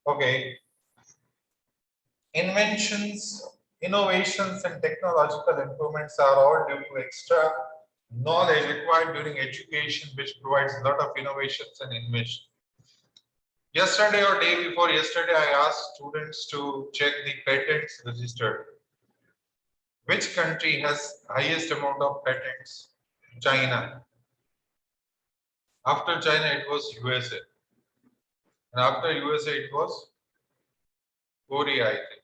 Okay, inventions, innovations, and technological improvements are all due to extra knowledge required during education, which provides a lot of innovations and invention. Yesterday or day before yesterday, I asked students to check the patents registered. Which country has highest amount of patents? China. After China, it was USA. And after USA, it was Korea, I think.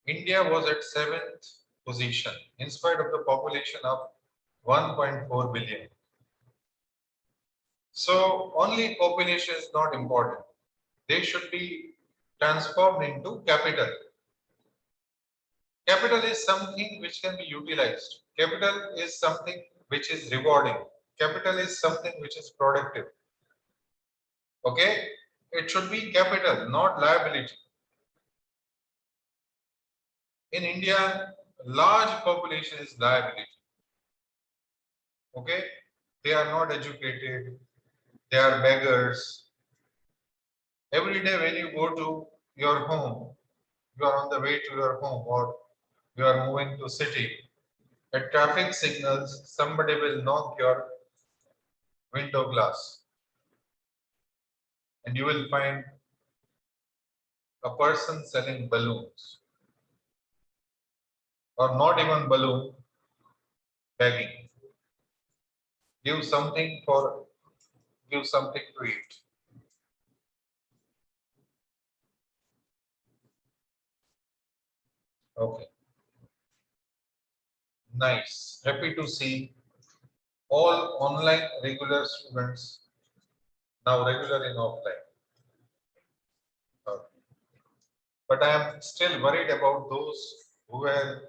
India was at 7th position in spite of the population of 1.4 billion. So only population is not important. They should be transformed into capital. Capital is something which can be utilized. Capital is something which is rewarding. Capital is something which is productive. Okay? It should be capital, not liability. In India, large population is liability. Okay? They are not educated. They are beggars. Every day when you go to your home, you are on the way to your home or you are moving to city. At traffic signals, somebody will knock your window glass and you will find a person selling balloons or not even balloon, begging. Give something for, give something to eat. Okay, nice. Happy to see all online regular students now regular in offline. Okay. But I am still worried about those who were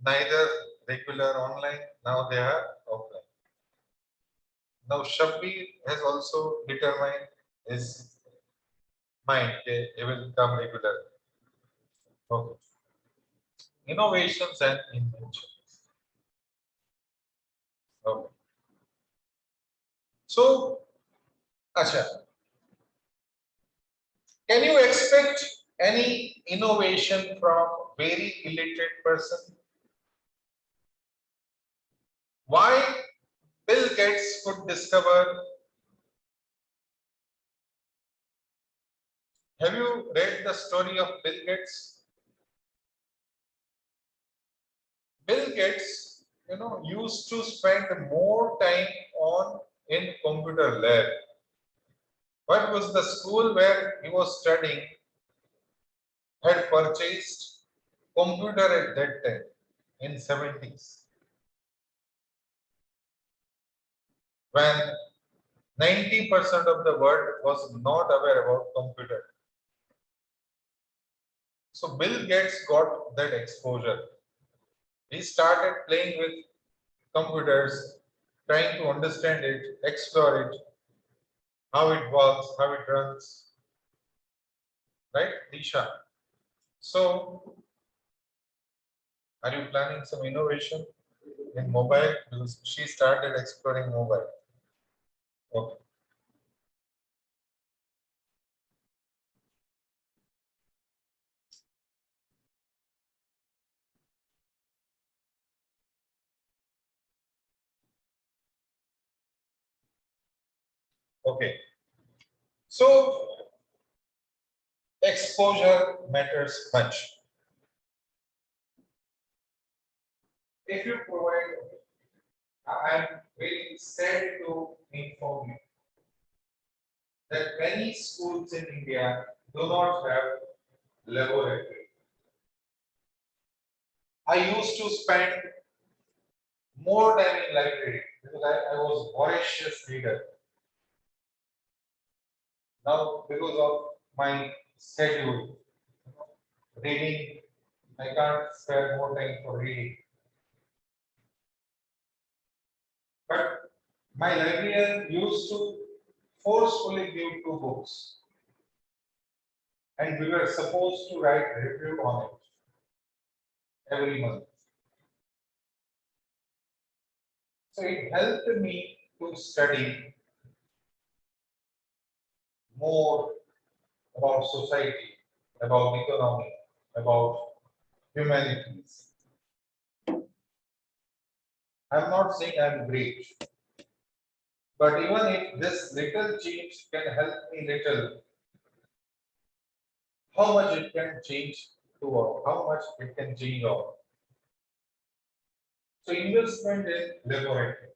neither regular online, now they are offline. Now Shabbi has also determined his mind, okay, he will come regular. Okay. Innovations and inventions. Okay. So, Acha, can you expect any innovation from very illiterate person? Why Bill Gates could discover? Have you read the story of Bill Gates? Bill Gates, used to spend more time on in computer lab. What was the school where he was studying had purchased computer at that time in 70s when 90% of the world was not aware about computer. So Bill Gates got that exposure. He started playing with computers, trying to understand it, explore it, how it works, how it runs, right, Disha? So, are you planning some innovation in mobile? Because she started exploring mobile. Okay. Okay. So, exposure matters much. If you provide, I am very sad to inform you that many schools in India do not have laboratory. I used to spend more time in library because I was voracious reader. Now because of my schedule, reading, I can't spare more time for reading. But my librarian used to forcefully give 2 books, and we were supposed to write review on it every month. So it helped me to study more about society, about economy, about humanities. I'm not saying I'm great, but even if this little change can help me little, how much it can change to all, how much it can change all. So investment in laboratory.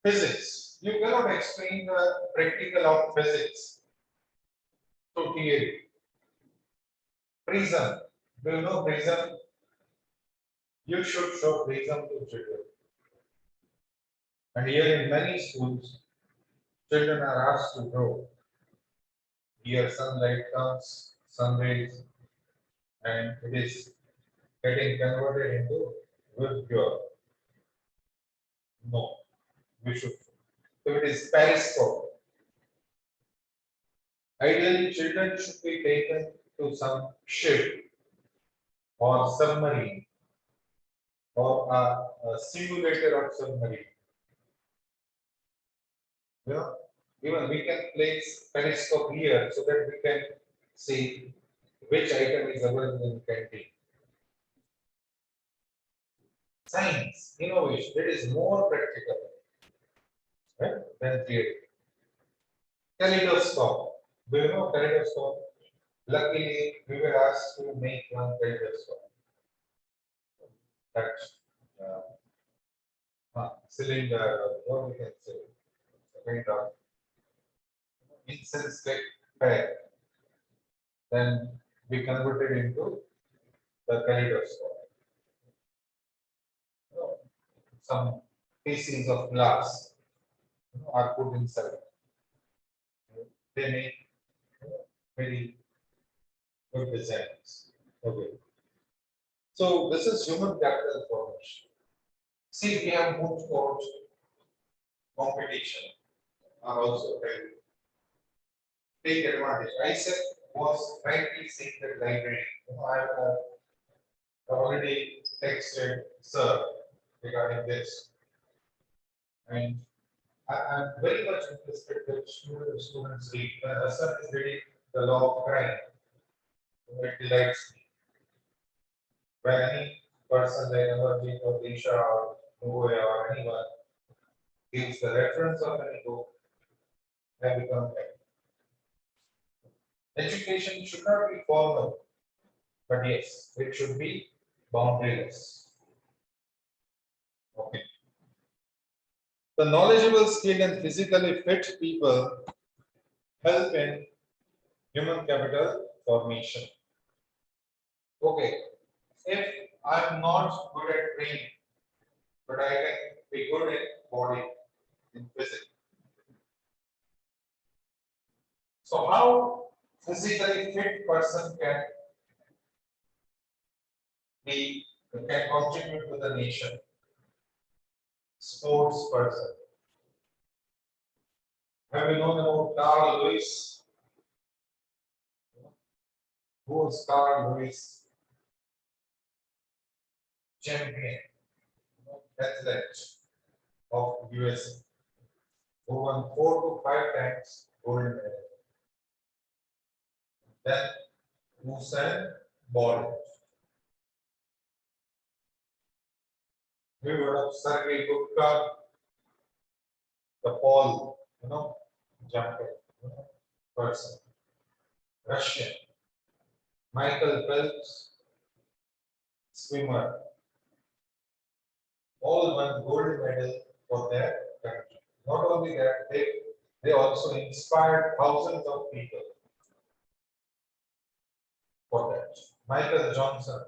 Physics. You cannot explain the practical of physics to theory. Prism. Do you know prism? You should show prism to children. And here in many schools, children are asked to draw. Here sunlight comes, sun rays, and it is getting converted into with pure. No, we should. So it is periscope. Ideally, children should be taken to some ship or submarine or a simulator of submarine. You know, even we can place periscope here so that we can see which item is available in canteen. Science, innovation, it is more practical, right, than theory. Kaleidoscope. Do you know kaleidoscope? Luckily, we were asked to make one kaleidoscope. That cylinder, what we can say, kind of incense stick pair. Then we converted into the kaleidoscope. You know, some pieces of glass are put inside. They make very good designs. Okay. So this is human capital formation. See, we have moved towards competition are also very take advantage. Isaac was rightly saying that library. I have already texted Sir regarding this, and I'm very much interested that students read. When Sir is reading the law of crime, it delights me. When any person like Amarjit or Disha or Nuvoya or anyone gives the reference of any book, I become happy. Education should not be formal, but yes, it should be boundaryless. Okay. The knowledgeable, skilled, and physically fit people help in human capital formation. Okay. If I'm not good at brain, but I can be good in body, in physics. So how physically fit person can contribute to the nation? Sports person. Have you known about Carl Lewis? Who is Carl Lewis? Champion, athlete of US, who won 4 to 5 times gold medal. Then Usain Bolt. We heard of Sergei Gupta, the pole, jumper, person. Russian. Michael Phelps, swimmer. All won gold medal for their country. Not only that, they also inspired thousands of people for that. Michael Johnson.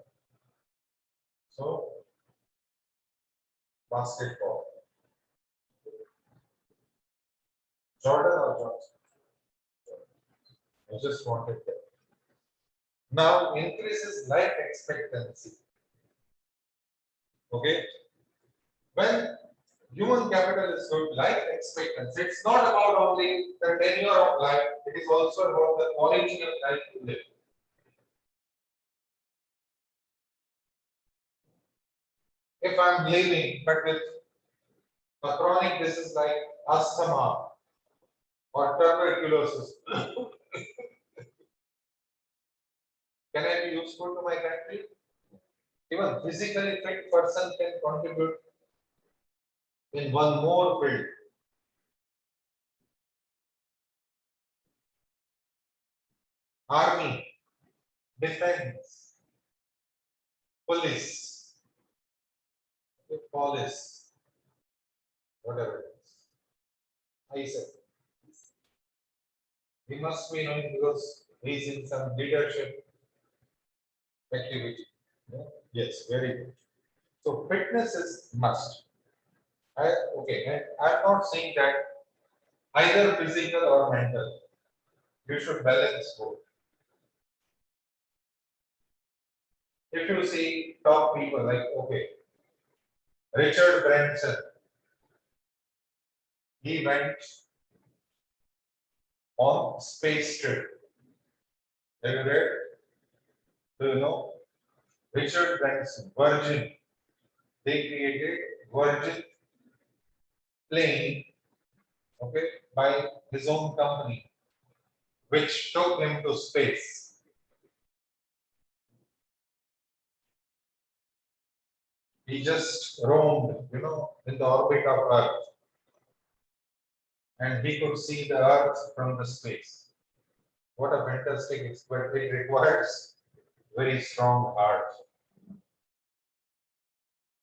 So, basketball. Jordan or Johnson? I just wanted that. Now increases life expectancy. Okay. When human capital is good, life expectancy, it's not about only the tenure of life, it is also about the quality of life you live. If I'm living but with a chronic disease like asthma or tuberculosis, useful to my country? Even physically fit person can contribute in one more field. Army, defense, police, whatever it is. I said, he must be knowing because he's in some leadership activity. Yeah? Yes, very good. So fitness is must. Okay, and I'm not saying that either physical or mental. You should balance both. If you see top people like, okay, Richard Branson, he went on space trip. Have you read? Do you know? Richard Branson, Virgin, they created Virgin plane, okay, by his own company, which took him to space. He just roamed, in the orbit of Earth, and he could see the Earth from the space. What a fantastic expert! It requires very strong heart.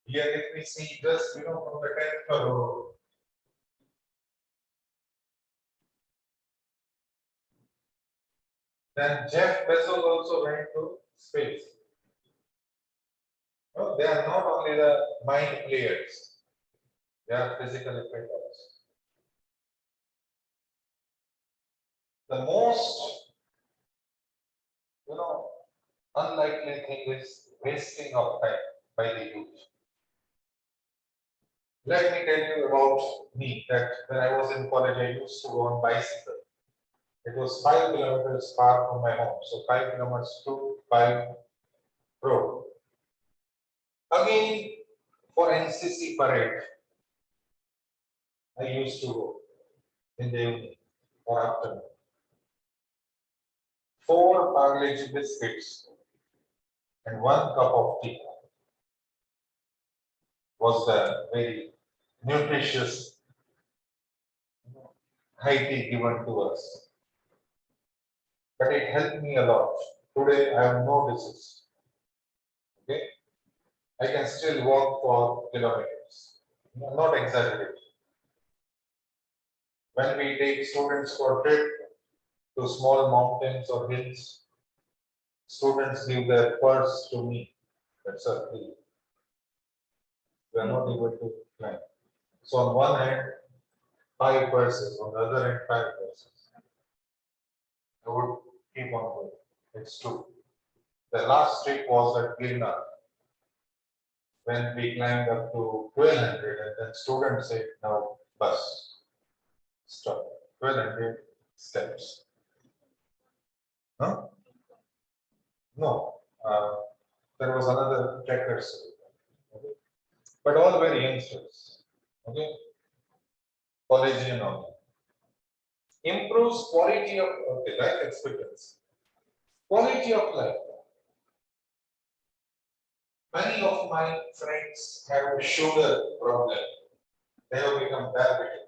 Here, let me see just from the 10th floor. Then Jeff Bezos also went to space. No, they are not only the mind players; they are physically fit also. The most, unlikely thing is wasting of time by the youth. Let me tell you about me that when I was in college, I used to go on bicycle. It was 5 kilometers far from my home. So 5 kilometers to 5 road. Again, for NCC parade, I used to go in the evening or afternoon. 4 Parle-G biscuits and 1 cup of tea was the very nutritious high tea given to us. But it helped me a lot. Today I have no disease. Okay, I can still walk for kilometers. I'm not exaggerating. When we take students for trip to small mountains or hills, students give their purse to me. That's a fee. We are not able to climb. So on one hand, 5 purses, on the other hand, 5 purses. I would keep on going. It's true. The last trip was at Gilnar when we climbed up to 1200 and then students said, now bus, stop, 1200 steps. Huh? No, there was another trekkers, okay? But all very youngsters, okay? College and all. Improves quality of life expectancy. Quality of life. Many of my friends have a sugar problem. They have become diabetic.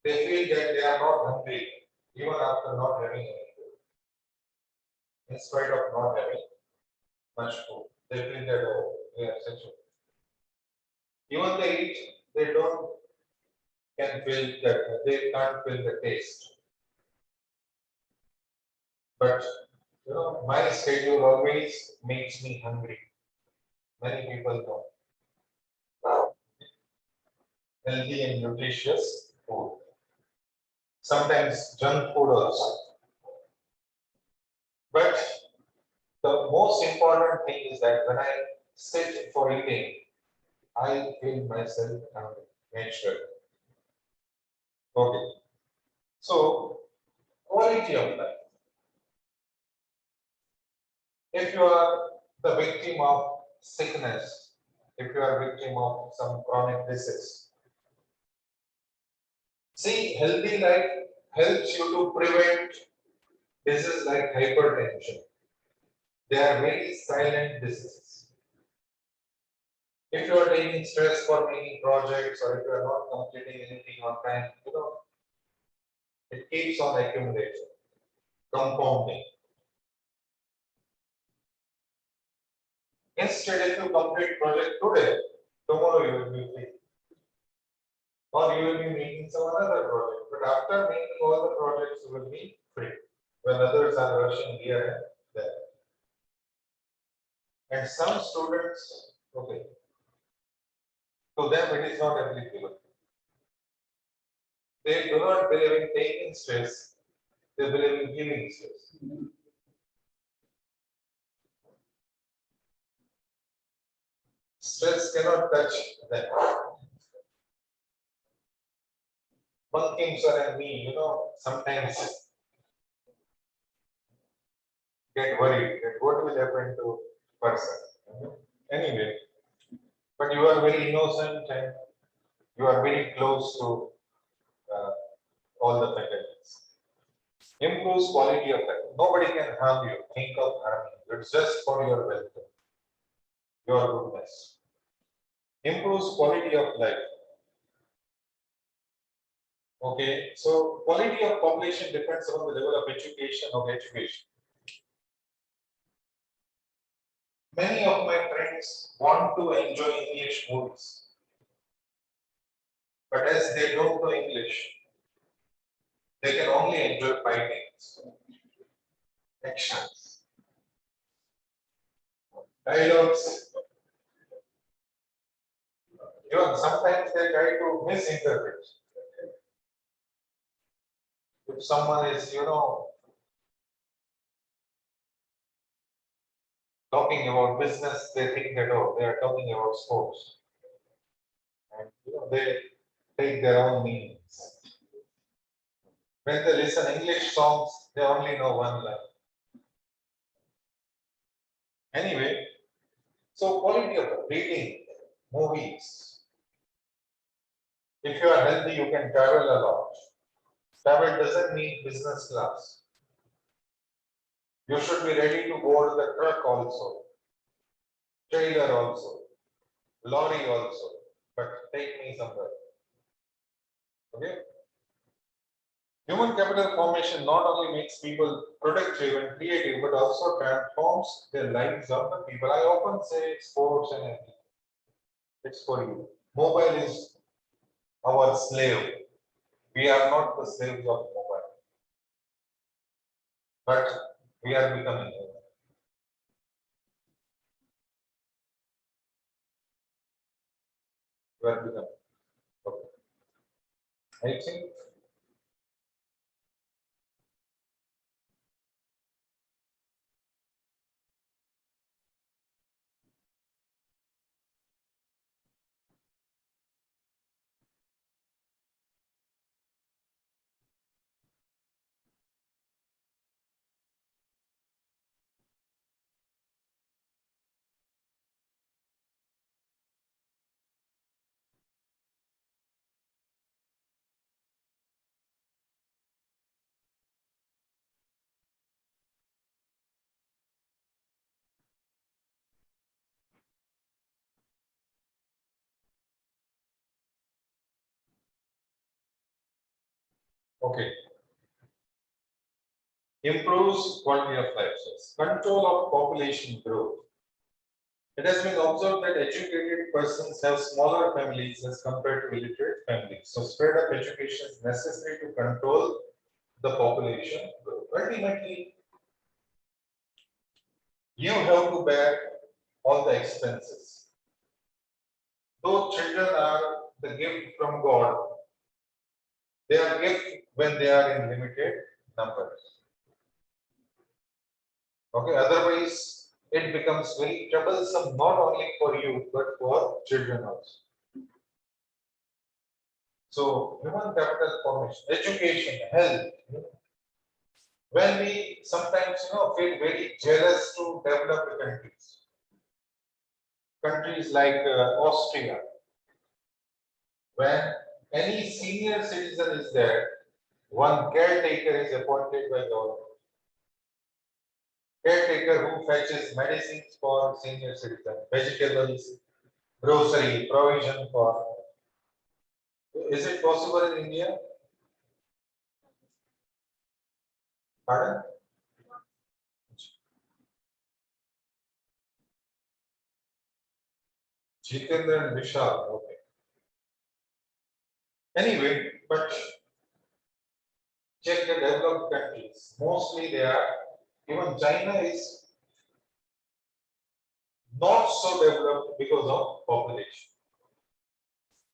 They feel that they are not hungry even after not having any food. In spite of not having much food, they feel that they are such a. Even they eat, they don't can feel that they can't feel the taste. But my schedule always makes me hungry. Many people know. Healthy and nutritious food. Sometimes junk food also. But the most important thing is that when I sit for eating, I feel myself hungry naturally. Okay. So, quality of life. If you are the victim of sickness, if you are victim of some chronic disease, see, healthy life helps you to prevent Diseases like hypertension, they are very silent diseases. If you are taking stress for many projects or if you are not completing anything on time, it keeps on accumulating, compounding. Instead, if you complete project today, tomorrow you will be free. Or you will be making some another project. But after making all the projects, you will be free. When others are rushing here and there. And some students, okay, to them it is not applicable. They do not believe in taking stress, they believe in giving stress. Stress cannot touch them. Bunking sir and me, sometimes get worried that what will happen to person. Anyway, but you are very innocent and you are very close to uh, all the faculties. Improves quality of life. Nobody can harm you. Think of harming. It's just for your welfare, your goodness. Improves quality of life. Okay, so quality of population depends on the level of education of education. Many of my friends want to enjoy English movies, but as they don't know English, they can only enjoy fightings, actions, dialogues. Even sometimes they try to misinterpret. If someone is, talking about business, they think that they are talking about sports, and they take their own meanings. When they listen English songs, they only know one line. Anyway, so quality of reading, movies. If you are healthy, you can travel a lot. Travel doesn't mean business class. You should be ready to board the truck also, trailer also, lorry also, but take me somewhere. Okay? Human capital formation not only makes people productive and creative, but also transforms their lives of the people. I often say sports and everything. It's for you. Mobile is our slave. We are not the slaves of mobile, but we are becoming. We are becoming. Okay. I think okay. Improves quality of life. Control of population growth. It has been observed that educated persons have smaller families as compared to illiterate families. So spread of education is necessary to control the population growth. Ultimately, you have to bear all the expenses. Though children are the gift from God, they are gift when they are in limited numbers. Okay, otherwise it becomes very troublesome not only for you but for children also. So human capital formation, education, health. When we sometimes feel very jealous to developed countries, countries like Austria, when any senior citizen is there, one caretaker is appointed by government. caretaker who fetches medicines for senior citizens, vegetables, grocery, provision for. Is it possible in India? Pardon? Jitendra and Vishal. Okay. Anyway, but check the developed countries. Mostly they are, even China is not so developed because of population.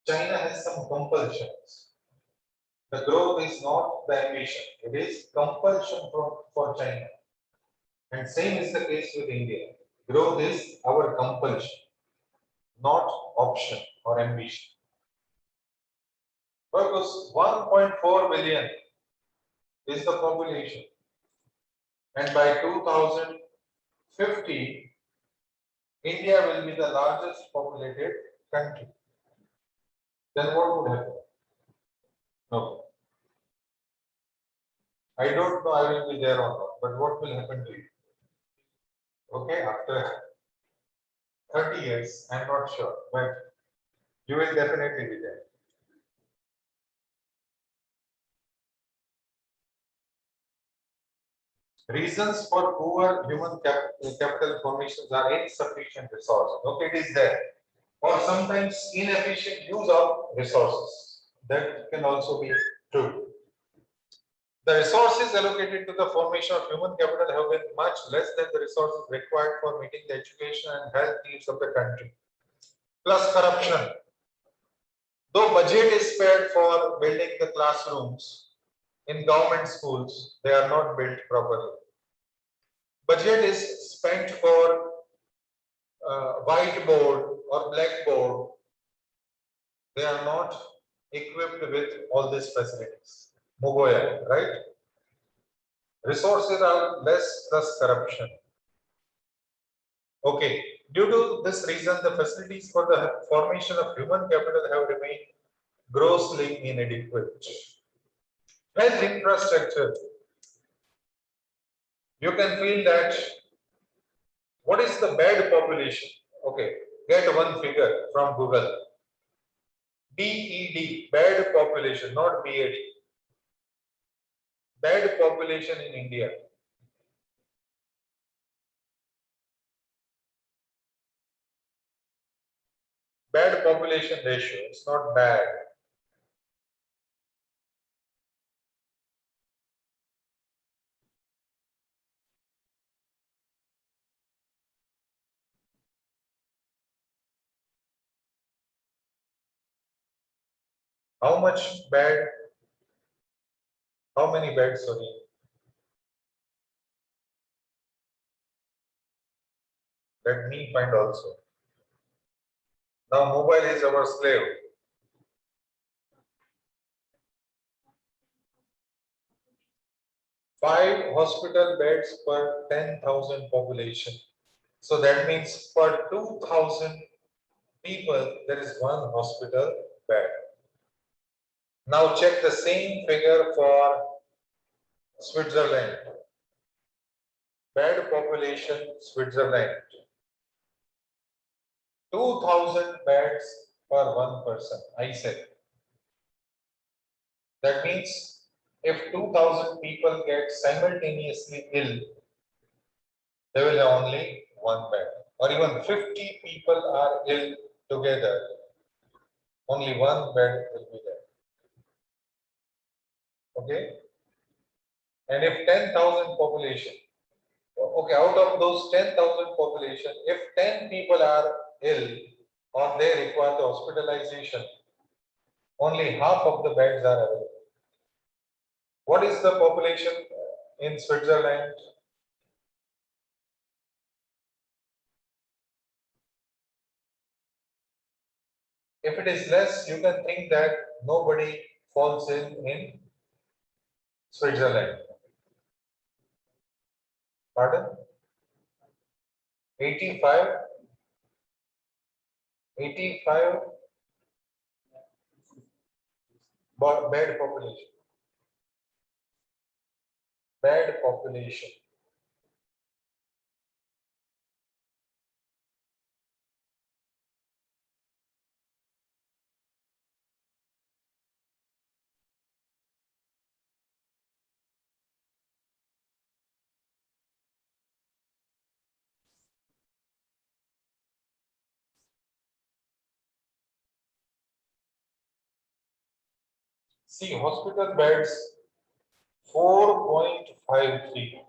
China has some compulsions. The growth is not the ambition, it is compulsion for China. And same is the case with India. Growth is our compulsion, not option or ambition. Because 1.4 billion is the population. And by 2050, India will be the largest populated country. Then what would happen? No. I don't know I will be there or not, but what will happen to you? Okay, after 30 years, I'm not sure, but you will definitely be there. Reasons for poor human capital formations are insufficient resources. Okay, it is there. Or sometimes inefficient use of resources. That can also be true. The resources allocated to the formation of human capital have been much less than the resources required for meeting the education and health needs of the country. Plus corruption. Though budget is spared for building the classrooms in government schools, they are not built properly. Budget is spent for whiteboard or blackboard. They are not equipped with all these facilities. Mogoya, right? Resources are less plus corruption. Okay, due to this reason, the facilities for the formation of human capital have remained grossly inadequate. Health infrastructure. You can feel that. What is the bad population? Okay, get one figure from Google. BED, bad population, not BAD. Bad population in India. Bad population ratio, it's not bad. How much bad? How many bad? Sorry. Let me find also. Now mobile is our slave. Five hospital beds per 10,000 population. So that means per 2,000 people, there is one hospital bed. Now check the same figure for Switzerland. Bed population, Switzerland. 2,000 beds per one person, I said. That means if 2,000 people get simultaneously ill, there will be only one bed. Or even 50 people are ill together, only one bed will be there. Okay? And if 10,000 population, okay, out of those 10,000 population, if 10 people are ill or they require the hospitalization, only half of the beds are available. What is the population in Switzerland? If it is less, you can think that nobody falls in Switzerland. Pardon? 85? 85 bad population. Bad population. See, hospital beds 4.53.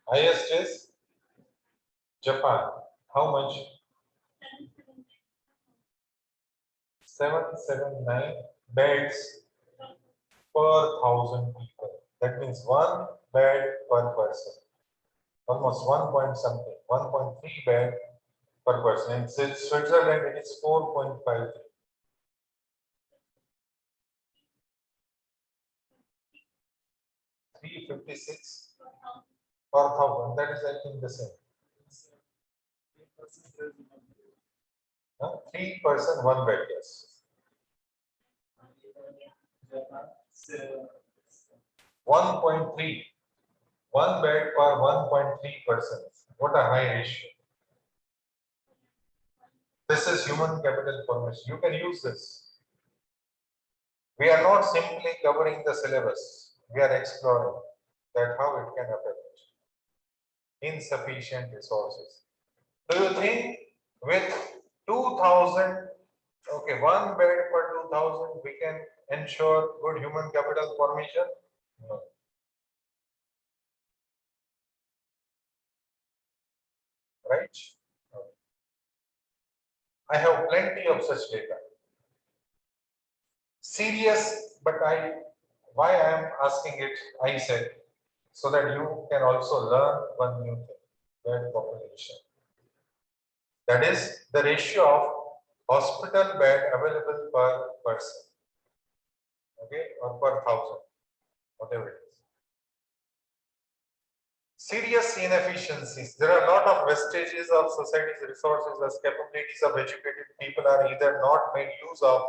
Highest is Japan. How much? 779 beds per 1,000 people. That means one bed per person. Almost 1 point something, 1.3 bed per person. In Switzerland, it is 4.53. 356 per 1,000. That is, I think, the same. 3%, one bed, yes. 1.3. One bed per 1.3 persons. What a high ratio. This is human capital formation. You can use this. We are not simply covering the syllabus. We are exploring that how it can affect insufficient resources. Do you think with 2,000, okay, one bed per 2,000, we can ensure good human capital formation? No. Right? No. I have plenty of such data. Serious, but why I am asking it, I said, so that you can also learn one new thing, bed population. That is the ratio of hospital bed available per person, okay, or per 1,000, whatever it is. Serious inefficiencies. There are a lot of vestiges of society's resources as capabilities of educated people are either not made use of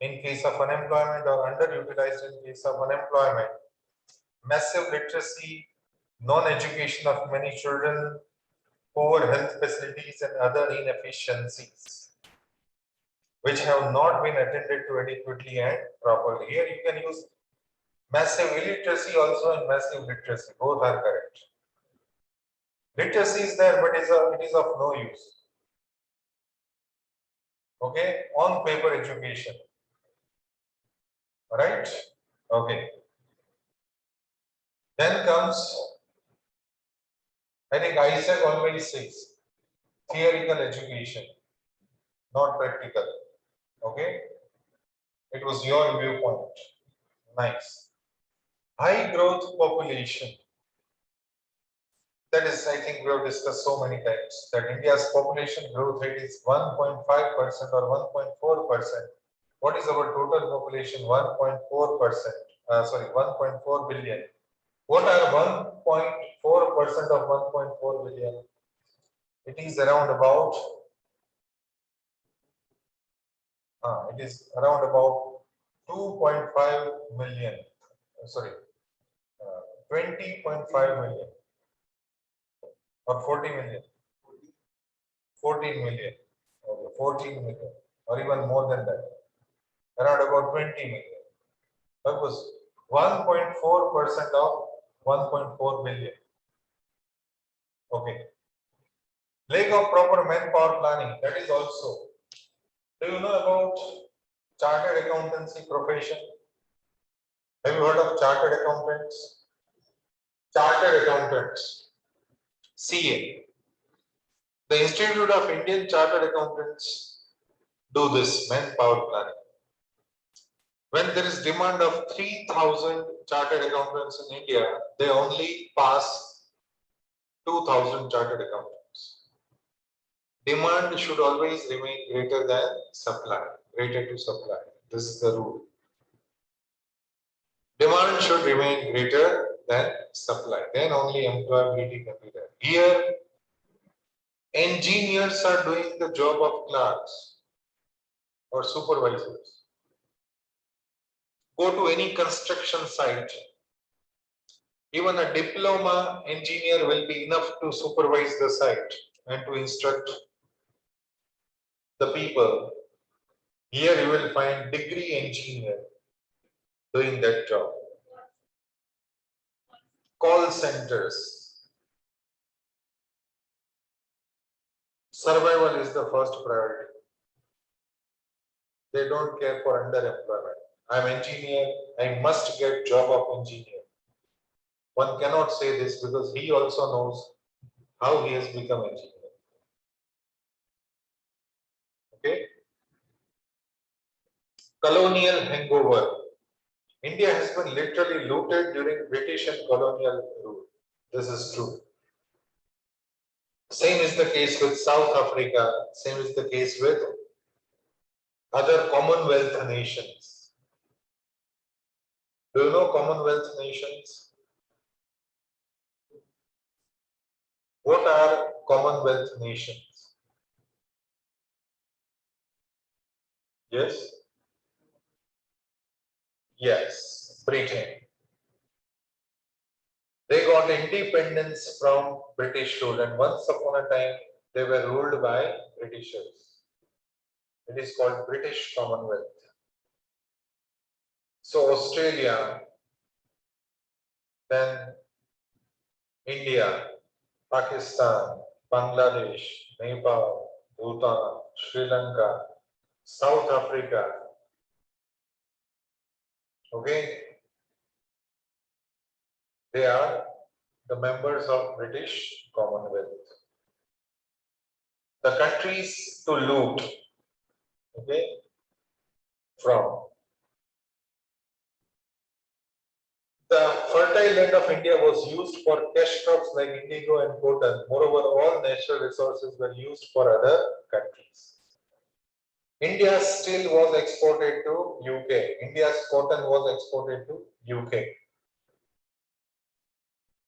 in case of unemployment or underutilized in case of unemployment. Massive literacy, non-education of many children, poor health facilities and other inefficiencies which have not been attended to adequately and properly. Here you can use massive illiteracy also and massive literacy. Both are correct. Literacy is there, but it is of no use. Okay, on paper education. Right? Okay. Then comes, I think Isaac always says, theoretical education, not practical. Okay? It was your viewpoint. Nice. High growth population. That is, I think we have discussed so many times that India's population growth rate is 1.5% or 1.4%. What is our total population? 1.4%. Sorry, 1.4 billion. What are 1.4% of 1.4 billion? It is around about. It is around about 2.5 million. Sorry, 20.5 million or 40 million. 14 million. Okay, 14 million or even more than that. Around about 20 million. That was 1.4% of 1.4 billion. Okay. Lack of proper manpower planning. That is also. Do you know about chartered accountancy profession? Have you heard of chartered accountants? Chartered accountants. CA. The Institute of Indian Chartered Accountants do this manpower planning. When there is demand of 3,000 chartered accountants in India, they only pass 2,000 chartered accountants. Demand should always remain greater than supply, greater to supply. This is the rule. Demand should remain greater than supply. Then only employability can be there. Here, engineers are doing the job of clerks or supervisors. Go to any construction site. Even a diploma engineer will be enough to supervise the site and to instruct the people. Here you will find degree engineer doing that job. Call centers. Survival is the first priority. They don't care for underemployment. I'm engineer, I must get job of engineer. One cannot say this because he also knows how he has become engineer. Okay. Colonial hangover. India has been literally looted during British and colonial rule. This is true. Same is the case with South Africa. Same is the case with other Commonwealth nations. Do you know Commonwealth nations? What are Commonwealth nations? Yes? Yes, Britain. They got independence from British rule, and once upon a time they were ruled by Britishers. It is called British Commonwealth. So Australia, then India, Pakistan, Bangladesh, Nepal, Bhutan, Sri Lanka, South Africa. Okay, they are the members of British Commonwealth. The countries to loot, okay, from. The fertile land of India was used for cash crops like indigo and cotton. Moreover, all natural resources were used for other countries. India still was exported to UK. India's cotton was exported to UK.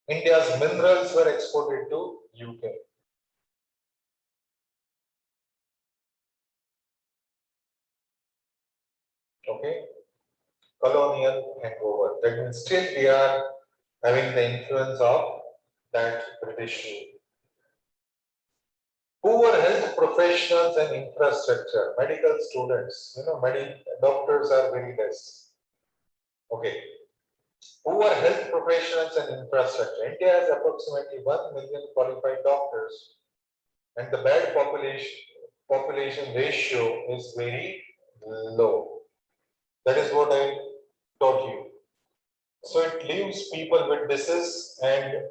India's minerals were exported to UK. Okay. Colonial hangover. That means still we are having the influence of that British rule. Poor health professionals and infrastructure, medical students, doctors are very less. Okay. Poor health professionals and infrastructure. India has approximately 1 million qualified doctors, and the bad population ratio is very low. That is what I taught you. So it leaves people with disease and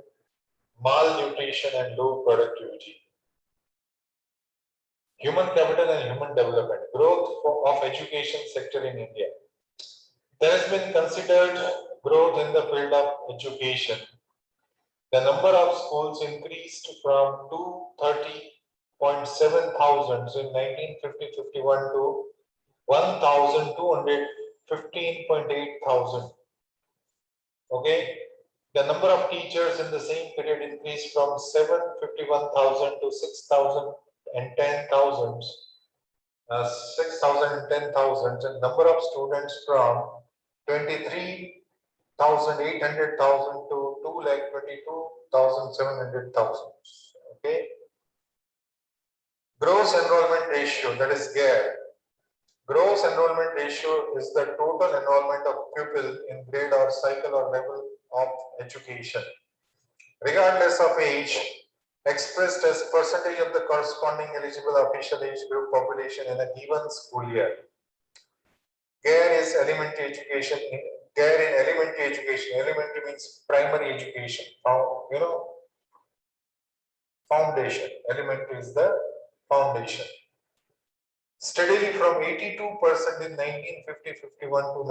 malnutrition and low productivity. Human capital and human development, growth of education sector in India. There has been considered growth in the field of education. The number of schools increased from 230.7 thousand in 1950-51 to 1,215.8 thousand. Okay. The number of teachers in the same period increased from 751,000 to 6,010,000. 6,010,000, and number of students from 23,800,000 to 2,22,700,000. Okay. Gross enrollment ratio, that is GARE. Gross enrollment ratio is the total enrollment of pupil in grade or cycle or level of education, regardless of age, expressed as percentage of the corresponding eligible official age group population in a given school year. GARE is elementary education. GARE in elementary education. Elementary means primary education. Foundation. Elementary is the foundation. Steadily from 82% in 1950-51 to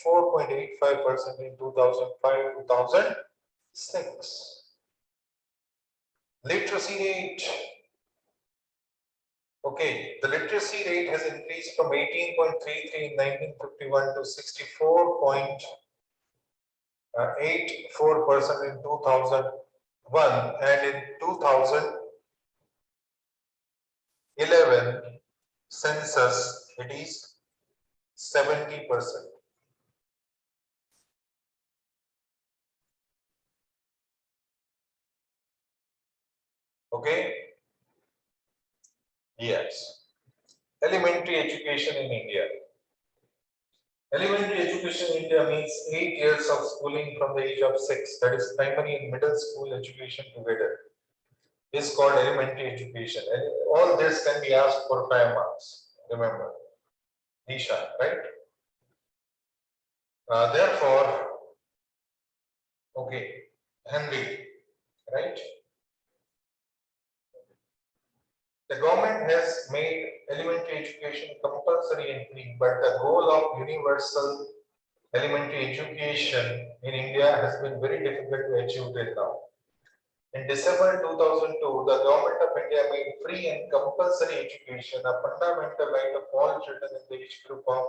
94.85% in 2005-2006. Literacy rate. Okay, the literacy rate has increased from 18.33 in 1951 to 64.84% in 2001, and in 2011 census it is 70%. Okay. Yes. Elementary education in India. Elementary education in India means 8 years of schooling from the age of 6. That is primary and middle school education together. is called elementary education. And all this can be asked for 5 marks. Remember, Disha, right? Therefore, okay, Henry, right? The government has made elementary education compulsory and free, but the goal of universal elementary education in India has been very difficult to achieve till now. In December 2002, the government of India made free and compulsory education a fundamental right of all children in the age group of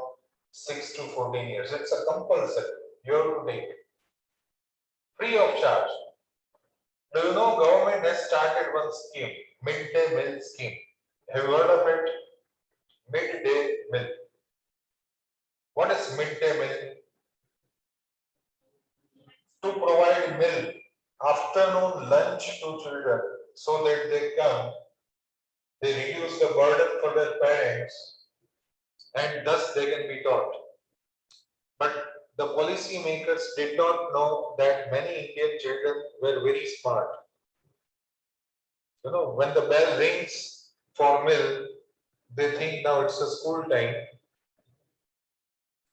6 to 14 years. It's a compulsory. You have to take it. Free of charge. Do you know government has started one scheme, midday meal scheme. Have you heard of it? Midday meal. What is midday meal? To provide meal, afternoon lunch to children so that they reduce the burden for their parents and thus they can be taught. But the policy makers did not know that many Indian children were very smart. You know, when the bell rings for meal, they think now it's a school time,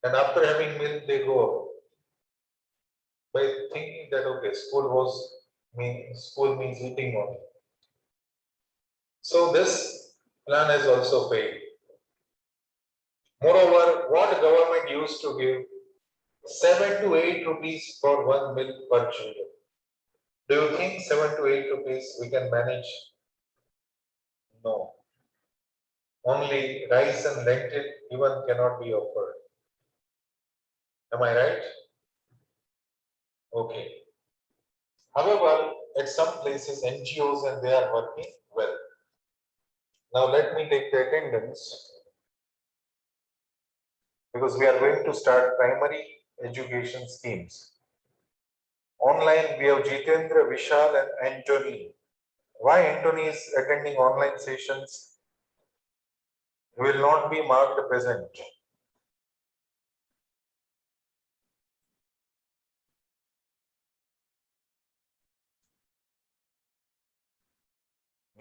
and after having meal, they go by thinking that okay, school means eating only. So this plan has also failed. Moreover, what government used to give 7 to 8 rupees for one meal per children. Do you think 7 to 8 rupees we can manage? No. Only rice and lentil even cannot be offered. Am I right? Okay. However, at some places NGOs and they are working well. Now let me take the attendance because we are going to start primary education schemes. Online we have Jitendra, Vishal and Anthony. Why Anthony is attending online sessions? He will not be marked present.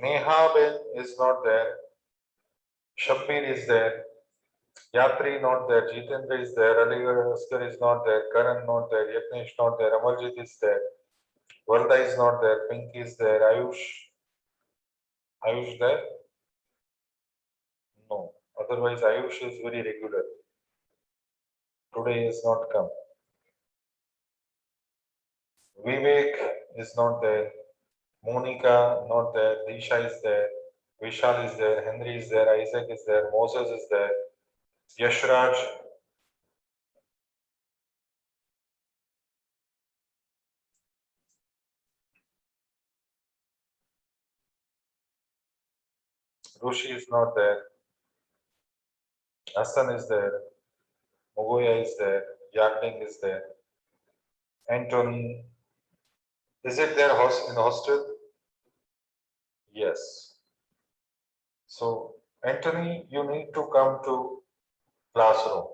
Neha Ben is not there. Shabbir is there. Yatri not there. Jitendra is there. Ali Askar is not there. Karan not there. Yatnesh not there. Amarjit is there. Varda is not there. Pink is there. Ayush there? No. Otherwise, Ayush is very regular. Today is not come. Vivek is not there. Monica not there. Disha is there. Vishal is there. Henry is there. Isaac is there. Moses is there. Yashraj. Rushi is not there. Hassan is there. Mogoya is there. Yagding is there. Anthony. Is it there in hostel? Yes. So, Anthony, you need to come to classroom.